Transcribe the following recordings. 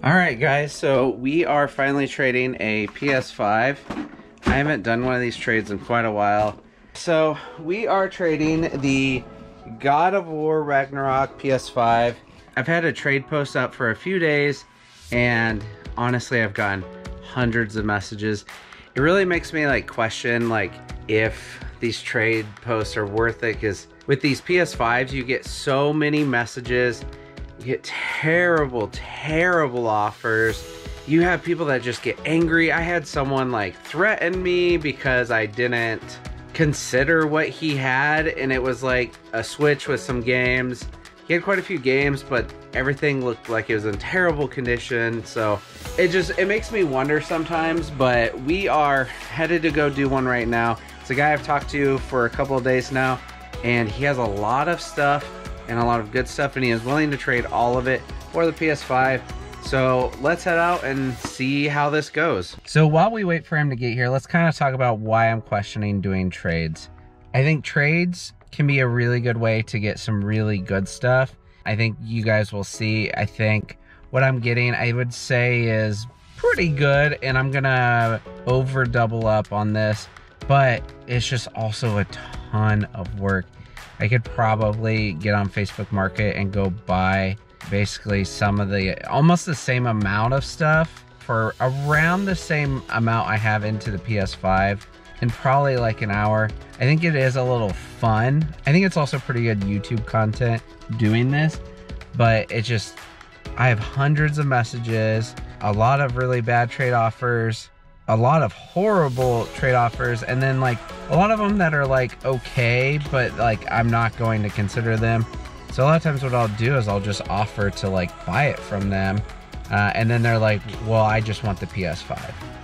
Alright guys, so we are finally trading a PS5. I haven't done one of these trades in quite a while. So we are trading the God of War Ragnarok PS5. I've had a trade post up for a few days and honestly I've gotten hundreds of messages. It really makes me like question like if these trade posts are worth it, because with these PS5s you get so many messages. You get terrible offers. You have people that just get angry. I had someone like threaten me because I didn't consider what he had, and it was like a Switch with some games. He had quite a few games, but everything looked like it was in terrible condition. So it makes me wonder sometimes, but we are headed to go do one right now. It's a guy I've talked to for a couple of days now, and he has a lot of stuff and a lot of good stuff, and he is willing to trade all of it for the PS5. So let's head out and see how this goes. So while we wait for him to get here, let's kind of talk about why I'm questioning doing trades. I think trades can be a really good way to get some really good stuff. I think you guys will see. I think what I'm getting, I would say, is pretty good, and I'm gonna over double up on this, but it's just also a ton of work. I could probably get on Facebook Market and go buy basically some of the, almost the same amount of stuff for around the same amount I have into the PS5 in probably like an hour. I think it is a little fun. I think it's also pretty good YouTube content doing this, but it just, I have hundreds of messages, a lot of really bad trade offers, a lot of horrible trade offers, and then like a lot of them that are like okay, but like I'm not going to consider them. So a lot of times what I'll do is I'll just offer to like buy it from them, and then they're like, well, I just want the PS5,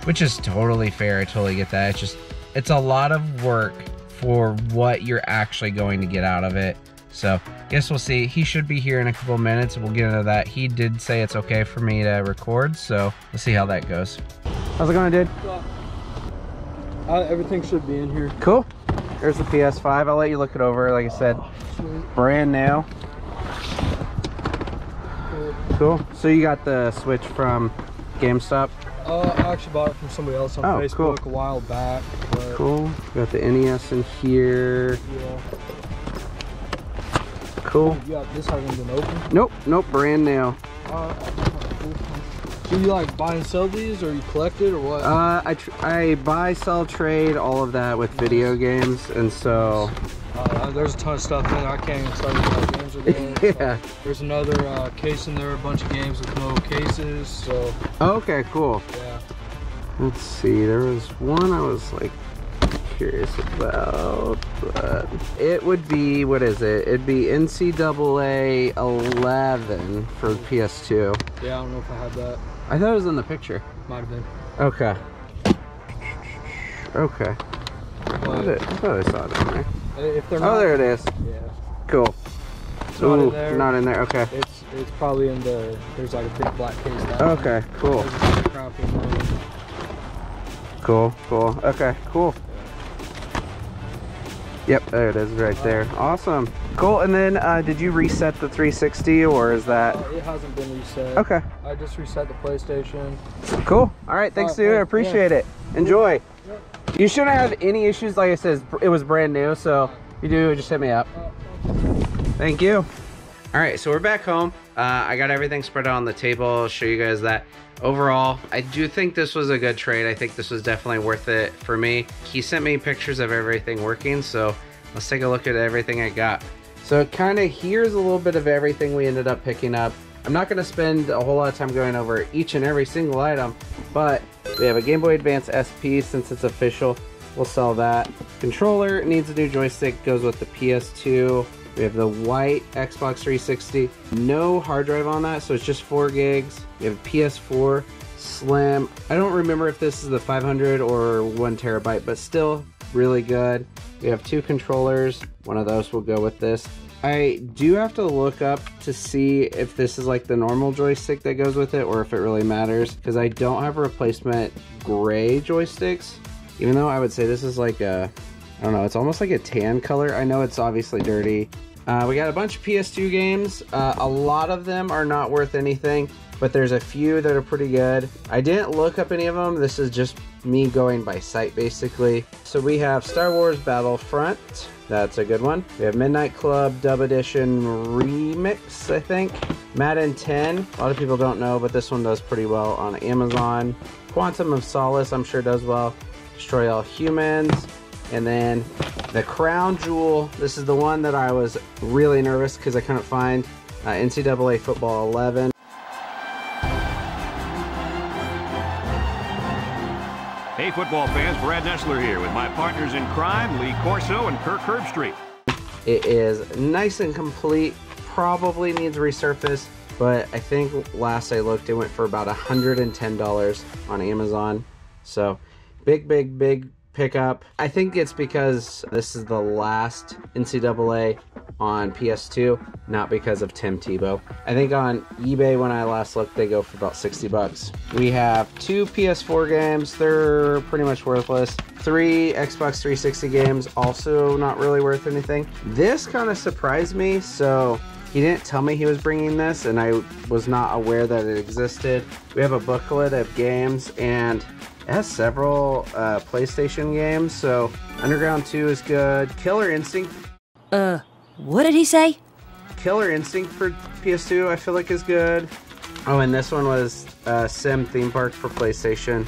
which is totally fair. I totally get that. It's a lot of work for what you're actually going to get out of it. So guess we'll see. He should be here in a couple minutes. We'll get into that. He did say it's okay for me to record, so we'll see how that goes. How's it going, dude? Everything should be in here. Cool. There's the PS5. I'll let you look it over. Like I said, brand new. Cool. So you got the Switch from GameStop? I actually bought it from somebody else on Facebook a while back. But cool. Got the NES in here. Yeah. Cool. This hasn't been opened? Nope, brand new. Do you like buy and sell these, or you collect it, or what? I buy, sell, trade, all of that with video games, and so there's a ton of stuff in there. I can't even tell you what games are there. yeah. There's another case in there, a bunch of games with no cases. So. Okay, cool. Yeah. Let's see. There was one I was like curious about, but it would be, what is it? It'd be NCAA 11 for PS2. Yeah, I don't know if I had that. I thought it was in the picture. Might have been. Okay. Okay. I thought I saw it in there. If they're not, there it is. Yeah. Cool. It's not in there. Not in there. Okay. It's probably in the. There's like a big black case. Okay. Cool. Cool. Cool. Okay. Cool. Yep, there it is right there. Awesome. Cool. And then did you reset the 360, or is that? It hasn't been reset. Okay. I just reset the PlayStation. Cool. All right. Thanks, dude. I appreciate it. Enjoy. Yep. You shouldn't have any issues. Like I said, it was brand new, so if you do, just hit me up. Thank you. All right, so we're back home. I got everything spread out on the table. I'll show you guys that. Overall, I do think this was a good trade. I think this was definitely worth it for me. He sent me pictures of everything working, so let's take a look at everything I got. So kind of here's a little bit of everything we ended up picking up. I'm not going to spend a whole lot of time going over each and every single item, but we have a Game Boy Advance SP. Since it's official, we'll sell that. Controller needs a new joystick, goes with the PS2. We have the white Xbox 360, no hard drive on that, so it's just 4 gigs. We have a PS4 Slim. I don't remember if this is the 500 or 1 terabyte, but still really good. We have 2 controllers. One of those will go with this. I do have to look up to see if this is like the normal joystick that goes with it, or if it really matters, because I don't have replacement gray joysticks, even though I would say this is like a, I don't know, it's almost like a tan color. I know it's obviously dirty. We got a bunch of PS2 games. A lot of them are not worth anything, but there's a few that are pretty good. I didn't look up any of them. This is just me going by sight basically. So we have Star Wars Battlefront. That's a good one. We have Midnight Club Dub Edition Remix, I think. Madden 10. A lot of people don't know, but this one does pretty well on Amazon. Quantum of Solace, I'm sure does well. Destroy All Humans. And then the crown jewel. This is the one that I was really nervous because I couldn't find. NCAA Football 11. Hey football fans, Brad Nessler here with my partners in crime, Lee Corso and Kirk Herbstreit. It is nice and complete, probably needs resurface, but I think last I looked it went for about $110 on Amazon. So big pickup. I think it's because this is the last NCAA on PS2, not because of Tim Tebow. I think on eBay when I last looked they go for about 60 bucks. We have 2 PS4 games, they're pretty much worthless. 3 Xbox 360 games, also not really worth anything. This kind of surprised me, so he didn't tell me he was bringing this and I was not aware that it existed. We have a booklet of games and it has several PlayStation games, so Underground 2 is good. Killer Instinct. What did he say? Killer Instinct for PS2 I feel like is good. Oh, and this one was Sim Theme Park for PlayStation.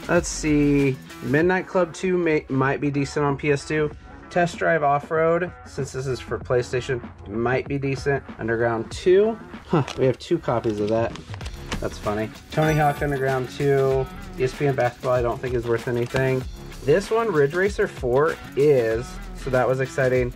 Let's see. Midnight Club 2 might be decent on PS2. Test Drive Off-Road, since this is for PlayStation, might be decent. Underground 2. Huh, we have 2 copies of that. That's funny. Tony Hawk Underground 2. ESPN Basketball I don't think is worth anything. This one, Ridge Racer 4, is, so that was exciting.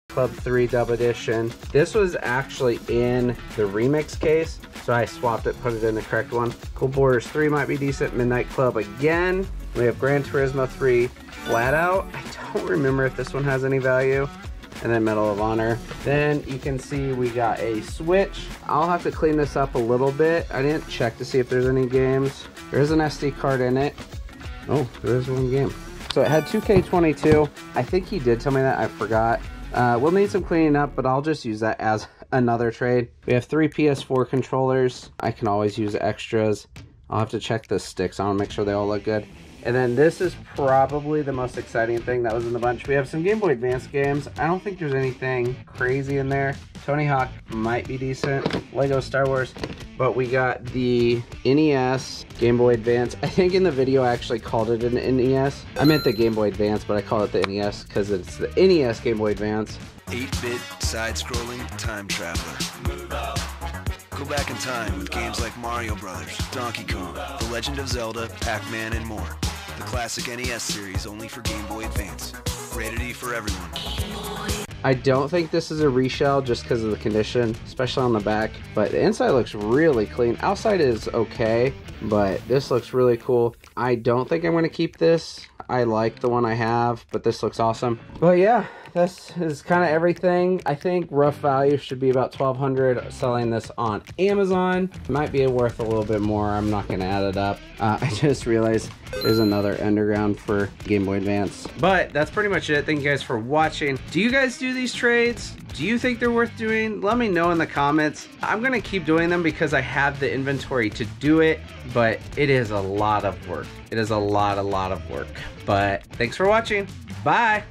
Club 3 Dub Edition. This was actually in the remix case, so I swapped it, put it in the correct one. Cool Borders 3 might be decent. Midnight Club again. We have Gran Turismo 3 Flat Out. I don't remember if this one has any value. And then Medal of Honor. Then you can see we got a Switch. I'll have to clean this up a little bit. I didn't check to see if there's any games. There is an SD card in it. Oh, there is one game. So it had 2K22. I think he did tell me that, I forgot. We'll need some cleaning up, but I'll just use that as another trade. We have 3 PS4 controllers. I can always use extras. I'll have to check the sticks. I want to make sure they all look good. And then this is probably the most exciting thing that was in the bunch. We have some Game Boy Advance games. I don't think there's anything crazy in there. Tony Hawk might be decent. Lego Star Wars. But we got the NES Game Boy Advance. I think in the video I actually called it an NES. I meant the Game Boy Advance, but I call it the NES because it's the NES Game Boy Advance. 8-bit side-scrolling time traveler. Go back in time with games like Mario Brothers, Donkey Kong, The Legend of Zelda, Pac-Man, and more. The classic NES series only for Game Boy Advance. Rated E for everyone. I don't think this is a reshell just because of the condition, especially on the back, but the inside looks really clean. Outside is okay, but this looks really cool. I don't think I'm going to keep this. I like the one I have, but this looks awesome. But yeah, this is kind of everything. I think rough value should be about $1,200 selling this on Amazon. Might be worth a little bit more. I'm not going to add it up. I just realized there's another Underground for Game Boy Advance. But that's pretty much it. Thank you guys for watching. Do you guys do these trades? Do you think they're worth doing? Let me know in the comments. I'm going to keep doing them because I have the inventory to do it, but it is a lot of work. It is a lot of work. But thanks for watching. Bye.